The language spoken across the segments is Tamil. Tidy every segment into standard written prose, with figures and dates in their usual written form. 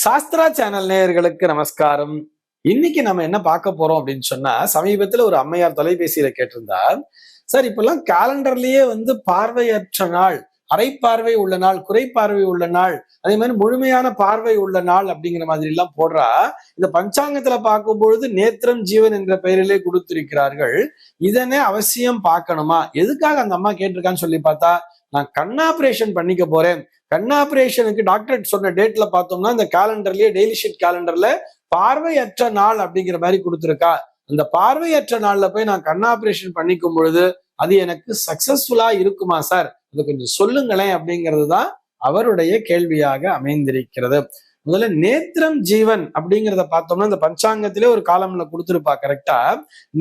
சாஸ்திரா சேனல் நேயர்களுக்கு நமஸ்காரம். இன்னைக்கு நம்ம என்ன பார்க்க போறோம் அப்படின்னு சொன்னா, சமீபத்துல ஒரு அம்மையார் தொலைபேசியில கேட்டிருந்தா, சார் இப்பெல்லாம் காலண்டர்லயே பார்வையற்ற நாள், அரைப்பார்வை உள்ள நாள், குறைப்பார்வை உள்ள நாள், அதே மாதிரி முழுமையான பார்வை உள்ள நாள் அப்படிங்கிற மாதிரி எல்லாம் போடுறா. இந்த பஞ்சாங்கத்துல பார்க்கும் பொழுது நேத்திரம் ஜீவன் என்ற பெயரிலே கொடுத்திருக்கிறார்கள். இதனே அவசியம் பார்க்கணுமா? எதுக்காக அந்த அம்மா கேட்டிருக்கான்னு சொல்லி பார்த்தா, நான் கண் ஆபரேஷன் பண்ணிக்க போறேன். கண் ஆபரேஷனுக்கு டாக்டர் சொன்ன டேட்ல பார்த்தோம்னா இந்த கேலண்டர்லயே டெய்லி ஷீட் கேலண்டர்ல பார்வையற்ற நாள் அப்படிங்கிற மாதிரி கொடுத்துருக்கா. அந்த பார்வையற்ற நாள்ல போய் நான் கண் ஆபரேஷன் பண்ணிக்கும் பொழுது அது எனக்கு சக்சஸ்ஃபுல்லா இருக்குமா சார்? அது கொஞ்சம் சொல்லுங்களேன் அப்படிங்கிறது தான் அவருடைய கேள்வியாக அமைந்திருக்கிறது. முதல்ல நேத்திரம் ஜீவன் அப்படிங்கிறத பார்த்தோம்னா இந்த பஞ்சாங்கத்திலே ஒரு காலம்ல கொடுத்திருப்பா கரெக்டா.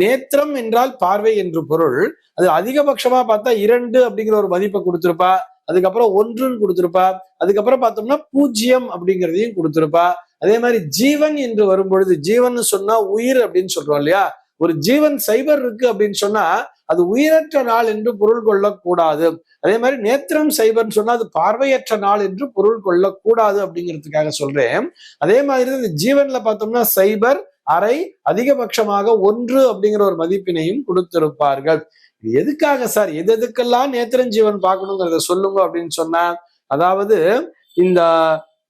நேத்திரம் என்றால் பார்வை என்று பொருள். அது அதிகபட்சமா பார்த்தா 2 அப்படிங்கிற ஒரு மதிப்பை கொடுத்திருப்பா. அதுக்கப்புறம் 1ன்னு கொடுத்திருப்பா. அதுக்கப்புறம் பார்த்தோம்னா 0 அப்படிங்கிறதையும் கொடுத்திருப்பா. அதே மாதிரி ஜீவன் என்று வரும்பொழுது, ஜீவன் சொன்னா உயிர் அப்படின்னு சொல்றோம் இல்லையா. ஒரு ஜீவன் சைபர் இருக்கு அப்படின்னு சொன்னா அது உயிரற்ற நாள் என்று பொருள் கொள்ளக்கூடாது. அதே மாதிரி நேத்திரம் சைபர்னு சொன்னா அது பார்வையற்ற நாள் என்று பொருள் கொள்ளக்கூடாது அப்படிங்கிறதுக்காக சொல்றேன். அதே மாதிரி இந்த ஜீவன்ல பார்த்தோம்னா சைபர், அரை, அதிகபட்சமாக 1 அப்படிங்கிற ஒரு மதிப்பினையும் கொடுத்திருப்பார்கள். எதுக்காக சார், எதுக்கெல்லாம் நேத்திரம் ஜீவன் பார்க்கணுங்கிறத சொல்லுங்க அப்படின்னு சொன்னா, அதாவது இந்த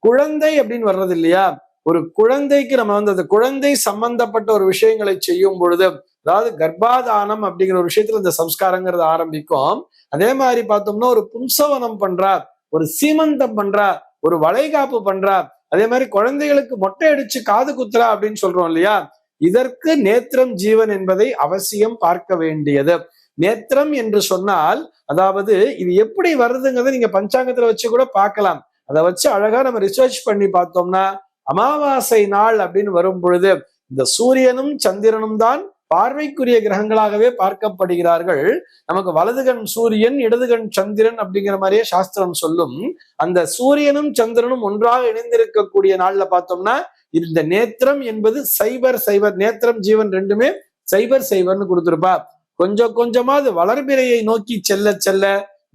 குழந்தை அப்படின்னு வர்றது இல்லையா, ஒரு குழந்தைக்கு நம்ம அந்த குழந்தை சம்பந்தப்பட்ட ஒரு விஷயங்களை செய்யும் பொழுது, அதாவது கர்ப்பாதானம் அப்படிங்கிற ஒரு விஷயத்துல இந்த சம்ஸ்காரங்கிறது ஆரம்பிக்கும். அதே மாதிரி பார்த்தோம்னா ஒரு பும்சவனம் பண்றா, ஒரு சீமந்தம் பண்றா, ஒரு வளைகாப்பு பண்றா, அதே மாதிரி குழந்தைகளுக்கு மொட்டை அடிச்சு காது குத்துறா அப்படின்னு சொல்றோம் இல்லையா. இதற்கு நேத்திரம் ஜீவன் என்பதை அவசியம் பார்க்க வேண்டியது. நேத்திரம் என்று சொன்னால், அதாவது இது எப்படி வருதுங்கிறத நீங்க பஞ்சாங்கத்துல வச்சு கூட பார்க்கலாம். அதை வச்சு அழகா நம்ம ரிசர்ச் பண்ணி பார்த்தோம்னா, அமாவாசை நாள் அப்படின்னு வரும் பொழுது இந்த சூரியனும் சந்திரனும் தான் பார்வைக்குரிய கிரகங்களாகவே பார்க்கப்படுகிறார்கள். நமக்கு வலதுகண் சூரியன், இடதுகண் சந்திரன் அப்படிங்கிற மாதிரியே சாஸ்திரம் சொல்லும். அந்த சூரியனும் சந்திரனும் ஒன்றாக இணைந்திருக்கக்கூடிய நாள்ல பார்த்தோம்னா இந்த நேத்திரம் என்பது சைபர் சைபர், நேத்திரம் ஜீவன் ரெண்டுமே சைபர் சைபர்னு கொடுத்திருப்பா. கொஞ்சம் கொஞ்சமா அது வளர்பிறையை நோக்கி செல்ல செல்ல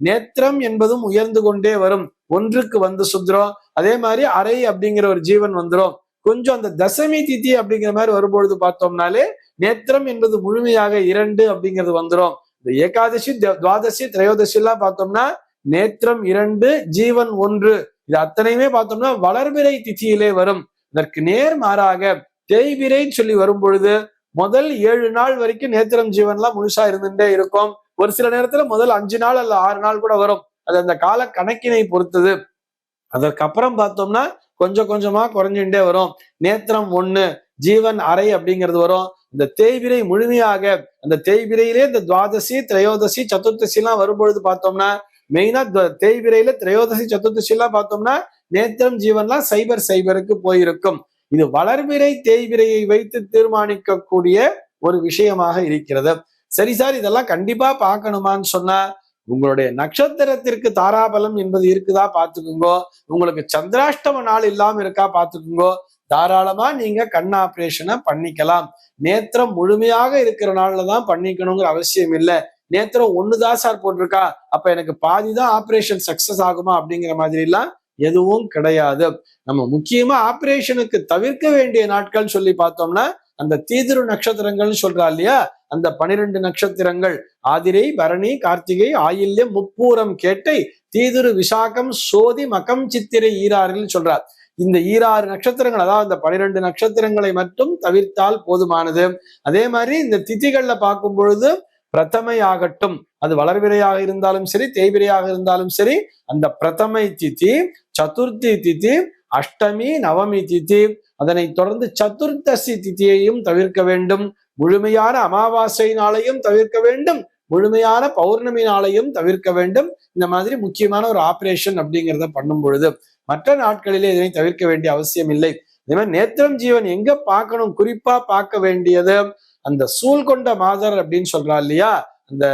நேத்திரம் என்பதும் உயர்ந்து கொண்டே வரும். 1க்கு வந்து சுத்துறோம். அதே மாதிரி அரை அப்படிங்கிற ஒரு ஜீவன் வந்துரும். கொஞ்சம் அந்த தசமி திதி அப்படிங்கிற மாதிரி வரும்பொழுது பார்த்தோம்னாலே நேத்திரம் என்பது முழுமையாக 2 அப்படிங்கிறது வந்துரும். இந்த ஏகாதசி, துவாதசி, திரையோதசி எல்லாம் பார்த்தோம்னா நேத்திரம் 2, ஜீவன் 1, இது அத்தனையுமே பார்த்தோம்னா வளர்பிறை திதியிலே வரும். இதற்கு நேர் மாறாக தேய்பிரைன்னு சொல்லி வரும் பொழுது முதல் 7 நாள் வரைக்கும் நேத்திரம் ஜீவன்லாம் முழுசா இருந்துட்டே இருக்கும். ஒரு சில நேரத்துல முதல் 5 நாள் அல்ல 6 நாள் கூட வரும். அது அந்த கால கணக்கினை பொறுத்தது. அதற்கப்புறம் பார்த்தோம்னா கொஞ்சம் கொஞ்சமா குறைஞ்சுட்டே வரும். நேத்திரம் 1, ஜீவன் அரை அப்படிங்கிறது வரும். இந்த தேய்பிரை முழுமையாக, அந்த தேய்பிரையிலே இந்த துவாதசி, திரையோதசி, சதுர்த்தசி எல்லாம் வரும்பொழுது பார்த்தோம்னா மெயினா தேய்பிரையில திரையோதசி, சதுர்த்தசி எல்லாம் பார்த்தோம்னா நேத்திரம் ஜீவன்லாம் சைபர் சைபருக்கு போயிருக்கும். இது வளர்பிறை தேய்பிரையை வைத்து தீர்மானிக்கக்கூடிய ஒரு விஷயமாக இருக்கிறது. சரி சார், இதெல்லாம் கண்டிப்பா பார்க்கணுமான்னு சொன்னா, உங்களுடைய நட்சத்திரத்திற்கு தாராபலம் என்பது இருக்குதா பாத்துக்குங்கோ. உங்களுக்கு சந்திராஷ்டம நாள் இல்லாம இருக்கா பாத்துக்குங்கோ. தாராளமா நீங்க கண் ஆபரேஷனை பண்ணிக்கலாம். நேத்திரம் முழுமையாக இருக்கிற நாள்ல தான் பண்ணிக்கணுங்கிற அவசியம் இல்லை. நேத்திரம் 1 தான் சார் போட்டிருக்கா, அப்ப எனக்கு பாதிதான் ஆபரேஷன் சக்சஸ் ஆகுமா அப்படிங்கிற மாதிரி எல்லாம் எதுவும் கிடையாது. நம்ம முக்கியமா ஆபரேஷனுக்கு தவிர்க்க வேண்டிய நாட்கள் சொல்லி பார்த்தோம்னா அந்த தீதிரு நட்சத்திரங்கள்னு சொல்றா இல்லையா, அந்த 12 நட்சத்திரங்கள் ஆதிரை, பரணி, கார்த்திகை, ஆயில்யம், முப்பூரம், கேட்டை, தீதிரு, விசாகம், சோதி, மகம், சித்திரை, ஈராறுன்னு சொல்றார். இந்த 6 நட்சத்திரங்கள், அதாவது இந்த 12 நட்சத்திரங்களை மட்டும் தவிர்த்தால் போதுமானது. அதே மாதிரி இந்த திதிகள்ல பார்க்கும் பொழுது பிரதமை ஆகட்டும், அது வளர்விரையாக இருந்தாலும் சரி, தேய்விரையாக இருந்தாலும் சரி, அந்த பிரதமை திதி, சதுர்த்தி திதி, அஷ்டமி, நவமி திதி, அதனை தொடர்ந்து சதுர்த்தசி திதியையும் தவிர்க்க வேண்டும். முழுமையான அமாவாசை நாளையும் தவிர்க்க வேண்டும், முழுமையான பௌர்ணமி நாளையும் தவிர்க்க வேண்டும். இந்த மாதிரி முக்கியமான ஒரு ஆபரேஷன் அப்படிங்கிறத பண்ணும் பொழுது மற்ற நாட்களிலே இதனை தவிர்க்க வேண்டிய அவசியம் இல்லை. இதே மாதிரி நேத்திரம் ஜீவன் எங்க பார்க்கணும், குறிப்பா பார்க்க வேண்டியது அந்த சூழ்கொண்ட மாதர் அப்படின்னு சொல்றா இல்லையா, அந்த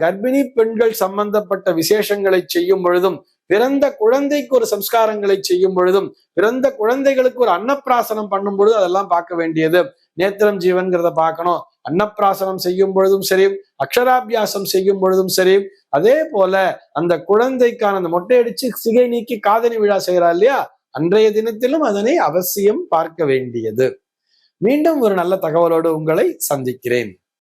கர்ப்பிணி பெண்கள் சம்பந்தப்பட்ட விசேஷங்களை செய்யும் பொழுதும், பிறந்த குழந்தைக்கு ஒரு சம்ஸ்காரங்களை செய்யும் பொழுதும், பிறந்த குழந்தைகளுக்கு ஒரு அன்னப்பிராசனம் பண்ணும் பொழுது அதெல்லாம் பார்க்க வேண்டியது நேத்திரம் ஜீவன்கிறத பார்க்கணும். அன்னப்பிராசனம் செய்யும் பொழுதும் சரி, அக்ஷராபியாசம் செய்யும் பொழுதும் சரி, அதே போல அந்த குழந்தைக்கான அந்த மொட்டையடிச்சு சிகை நீக்கி காதணி விழா செய்யறா இல்லையா, அன்றைய தினத்திலும் அதனை அவசியம் பார்க்க வேண்டியது. மீண்டும் ஒரு நல்ல தகவலோடு உங்களை சந்திக்கிறேன்.